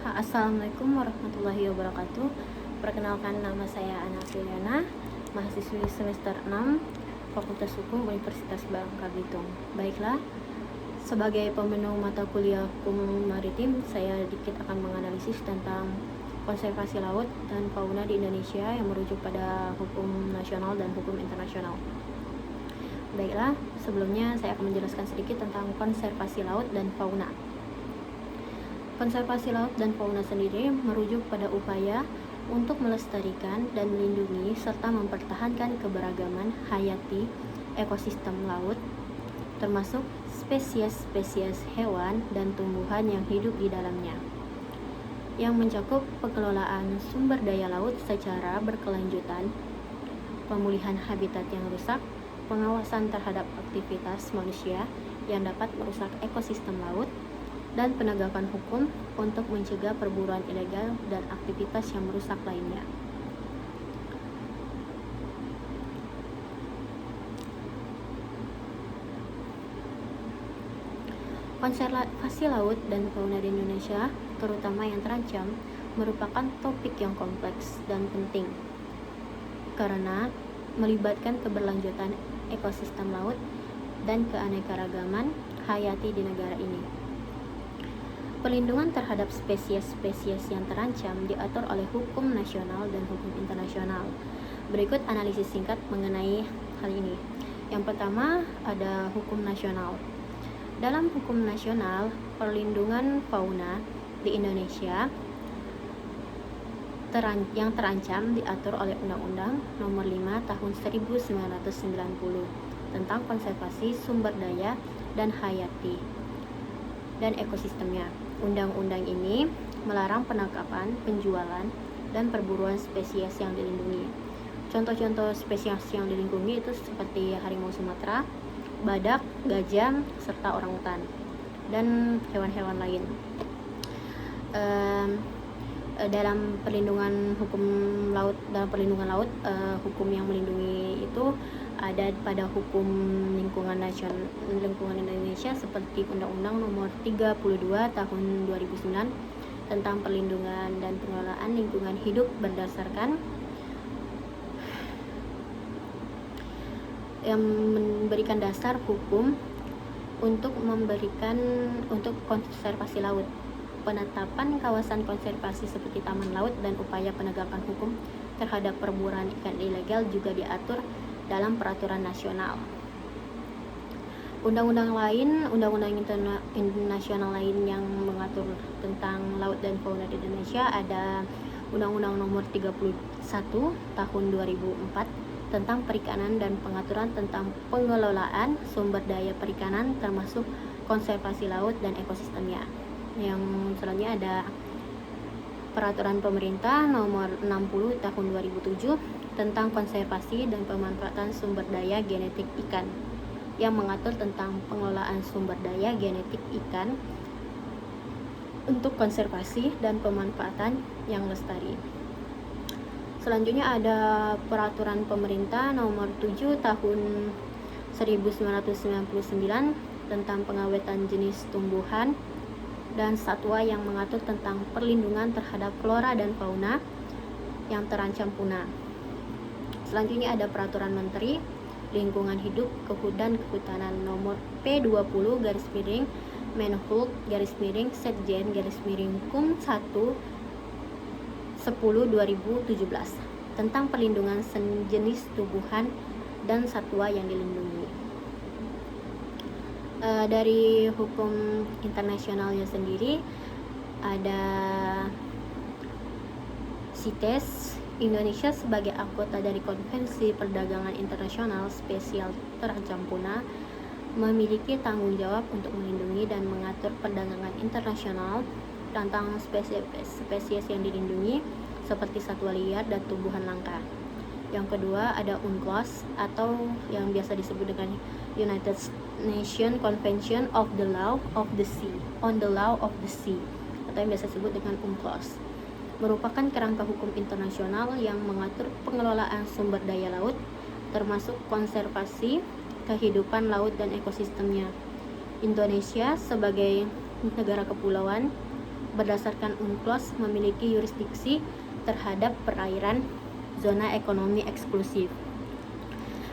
Assalamualaikum warahmatullahi wabarakatuh. Perkenalkan, nama saya Ana Filiana, mahasiswi semester 6 Fakultas Hukum Universitas Bangka Belitung. Baiklah, sebagai pemenuh mata kuliah Hukum Maritim, saya sedikit akan menganalisis tentang konservasi laut dan fauna di Indonesia yang merujuk pada hukum nasional dan hukum internasional. Baiklah, sebelumnya saya akan menjelaskan sedikit tentang konservasi laut dan fauna. Konservasi laut dan fauna sendiri merujuk pada upaya untuk melestarikan dan melindungi serta mempertahankan keberagaman hayati ekosistem laut, termasuk spesies-spesies hewan dan tumbuhan yang hidup di dalamnya, yang mencakup pengelolaan sumber daya laut secara berkelanjutan, pemulihan habitat yang rusak, pengawasan terhadap aktivitas manusia yang dapat merusak ekosistem laut, dan penegakan hukum untuk mencegah perburuan ilegal dan aktivitas yang merusak lainnya. Konservasi laut dan fauna di Indonesia, terutama yang terancam, merupakan topik yang kompleks dan penting karena melibatkan keberlanjutan ekosistem laut dan keanekaragaman hayati di negara ini. Perlindungan terhadap spesies-spesies yang terancam diatur oleh hukum nasional dan hukum internasional. Berikut analisis singkat mengenai hal ini. Yang pertama, ada hukum nasional. Dalam hukum nasional, perlindungan fauna di Indonesia yang terancam diatur oleh Undang-Undang Nomor 5 Tahun 1990 tentang konservasi sumber daya dan hayati dan ekosistemnya. Undang-undang ini melarang penangkapan, penjualan, dan perburuan spesies yang dilindungi. Contoh-contoh spesies yang dilindungi itu seperti harimau Sumatera, badak, gajah, serta orangutan, dan hewan-hewan lain. Dalam perlindungan laut, hukum yang melindungi itu ada pada hukum lingkungan Indonesia seperti Undang-Undang Nomor 32 Tahun 2009 tentang perlindungan dan pengelolaan lingkungan hidup berdasarkan yang memberikan dasar hukum untuk konservasi laut, penetapan kawasan konservasi seperti taman laut, dan upaya penegakan hukum terhadap perburuan ikan ilegal juga diatur dalam peraturan nasional. Undang-undang internasional lain yang mengatur tentang laut dan fauna di Indonesia ada Undang-Undang Nomor 31 Tahun 2004 tentang perikanan dan pengaturan tentang pengelolaan sumber daya perikanan termasuk konservasi laut dan ekosistemnya. Yang selanjutnya ada Peraturan Pemerintah Nomor 60 Tahun 2007 tentang konservasi dan pemanfaatan sumber daya genetik ikan yang mengatur tentang pengelolaan sumber daya genetik ikan untuk konservasi dan pemanfaatan yang lestari. Selanjutnya ada Peraturan Pemerintah Nomor 7 Tahun 1999 tentang pengawetan jenis tumbuhan dan satwa yang mengatur tentang perlindungan terhadap flora dan fauna yang terancam punah. Selanjutnya ada Peraturan Menteri Lingkungan Hidup dan Kehutanan Nomor P20-Menhub-Setjen-Kum 1/10/2017 tentang perlindungan jenis tumbuhan dan satwa yang dilindungi. Dari hukum internasionalnya sendiri ada CITES. Indonesia sebagai anggota dari Konvensi Perdagangan Internasional Spesial Terancam Punah memiliki tanggung jawab untuk melindungi dan mengatur perdagangan internasional tentang spesies yang dilindungi seperti satwa liar dan tumbuhan langka. Yang kedua ada UNCLOS atau yang biasa disebut dengan United Nations Convention on the Law of the Sea atau yang biasa disebut dengan UNCLOS, merupakan kerangka hukum internasional yang mengatur pengelolaan sumber daya laut termasuk konservasi kehidupan laut dan ekosistemnya. Indonesia sebagai negara kepulauan berdasarkan UNCLOS memiliki yurisdiksi terhadap perairan zona ekonomi eksklusif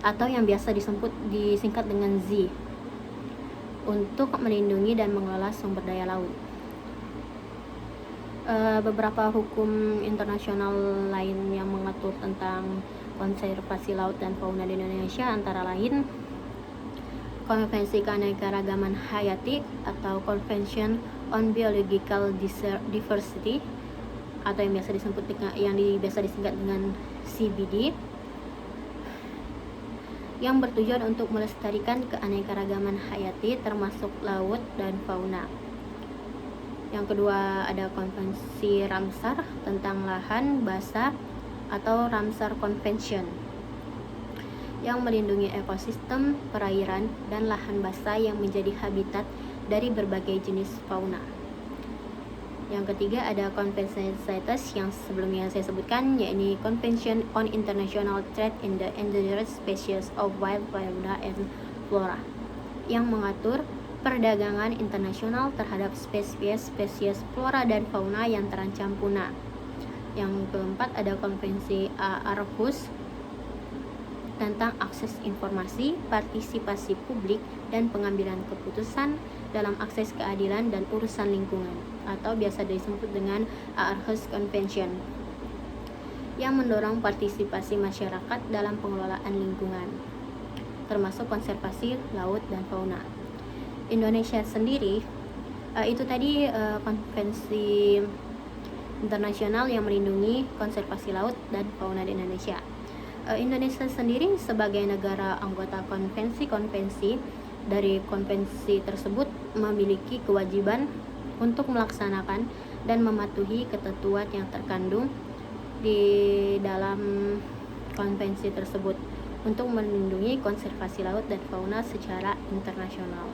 atau yang biasa disingkat dengan Z, untuk melindungi dan mengelola sumber daya laut. Beberapa hukum internasional lain yang mengatur tentang konservasi laut dan fauna di Indonesia antara lain Konvensi Keanekaragaman Hayati atau Convention on Biological Diversity atau yang biasa disingkat dengan CBD, yang bertujuan untuk melestarikan keanekaragaman hayati termasuk laut dan fauna. Yang kedua ada Konvensi Ramsar tentang lahan basah atau Ramsar Convention yang melindungi ekosistem perairan dan lahan basah yang menjadi habitat dari berbagai jenis fauna. Yang ketiga ada Konvensi CITES yang sebelumnya saya sebutkan, yakni Convention on International Trade in the Endangered Species of Wild Fauna and Flora, yang mengatur perdagangan internasional terhadap spesies flora dan fauna yang terancam punah. Yang keempat ada Konvensi Aarhus tentang akses informasi, partisipasi publik, dan pengambilan keputusan dalam akses keadilan dan urusan lingkungan, atau biasa disebut dengan Aarhus Convention, yang mendorong partisipasi masyarakat dalam pengelolaan lingkungan, termasuk konservasi laut dan fauna. Indonesia sendiri, itu tadi konvensi internasional yang melindungi konservasi laut dan fauna di Indonesia. Indonesia sendiri sebagai negara anggota konvensi dari konvensi tersebut memiliki kewajiban untuk melaksanakan dan mematuhi ketentuan yang terkandung di dalam konvensi tersebut untuk melindungi konservasi laut dan fauna secara internasional.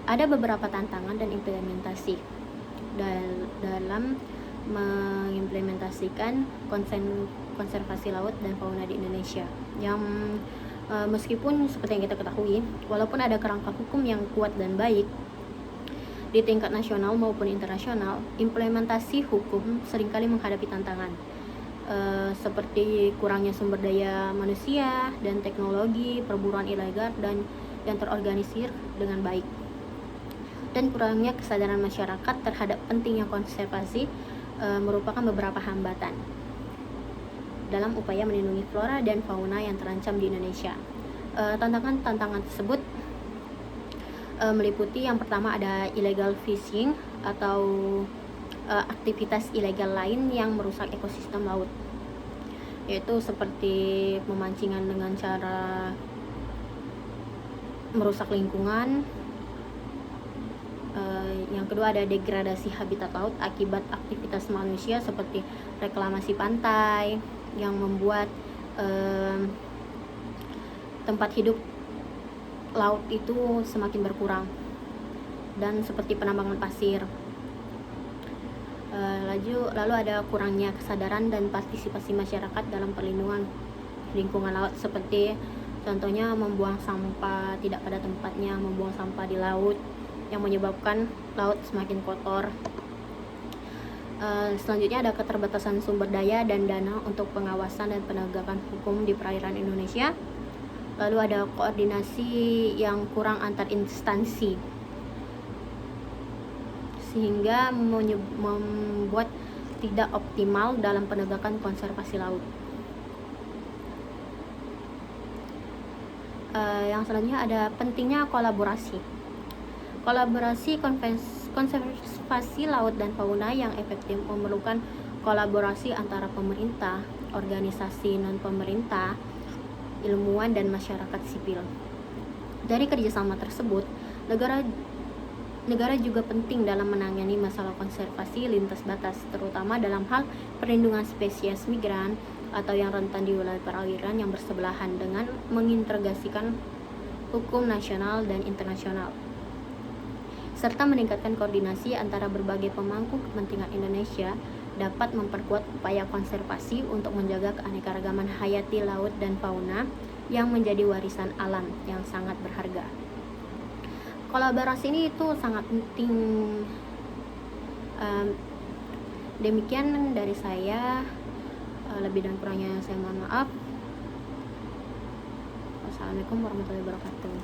Ada beberapa tantangan dan implementasi dalam mengimplementasikan konservasi laut dan fauna di Indonesia, yang meskipun seperti yang kita ketahui, walaupun ada kerangka hukum yang kuat dan baik di tingkat nasional maupun internasional, implementasi hukum seringkali menghadapi tantangan seperti kurangnya sumber daya manusia dan teknologi, perburuan ilegal dan yang terorganisir dengan baik, dan kurangnya kesadaran masyarakat terhadap pentingnya konservasi merupakan beberapa hambatan dalam upaya melindungi flora dan fauna yang terancam di Indonesia. Tantangan tersebut meliputi yang pertama ada illegal fishing atau aktivitas ilegal lain yang merusak ekosistem laut, yaitu seperti pemancingan dengan cara merusak lingkungan. Yang kedua ada degradasi habitat laut akibat aktivitas manusia seperti reklamasi pantai yang membuat tempat hidup laut itu semakin berkurang, dan seperti penambangan pasir. Lalu ada kurangnya kesadaran dan partisipasi masyarakat dalam perlindungan lingkungan laut, seperti contohnya membuang sampah tidak pada tempatnya, membuang sampah di laut yang menyebabkan laut semakin kotor. Selanjutnya ada keterbatasan sumber daya dan dana untuk pengawasan dan penegakan hukum di perairan Indonesia. Lalu ada koordinasi yang kurang antar instansi sehingga membuat tidak optimal dalam penegakan konservasi laut. Yang selanjutnya ada pentingnya kolaborasi konservasi laut dan fauna yang efektif memerlukan kolaborasi antara pemerintah, organisasi non-pemerintah, ilmuwan, dan masyarakat sipil. Dari kerjasama tersebut, negara juga penting dalam menangani masalah konservasi lintas batas, terutama dalam hal perlindungan spesies migran atau yang rentan di wilayah perairan yang bersebelahan, dengan mengintegrasikan hukum nasional dan internasional, serta meningkatkan koordinasi antara berbagai pemangku kepentingan Indonesia dapat memperkuat upaya konservasi untuk menjaga keanekaragaman hayati laut dan fauna yang menjadi warisan alam yang sangat berharga. kolaborasi ini itu sangat penting. Demikian dari saya. Lebih dan kurangnya saya mohon maaf. Wassalamualaikum warahmatullahi wabarakatuh.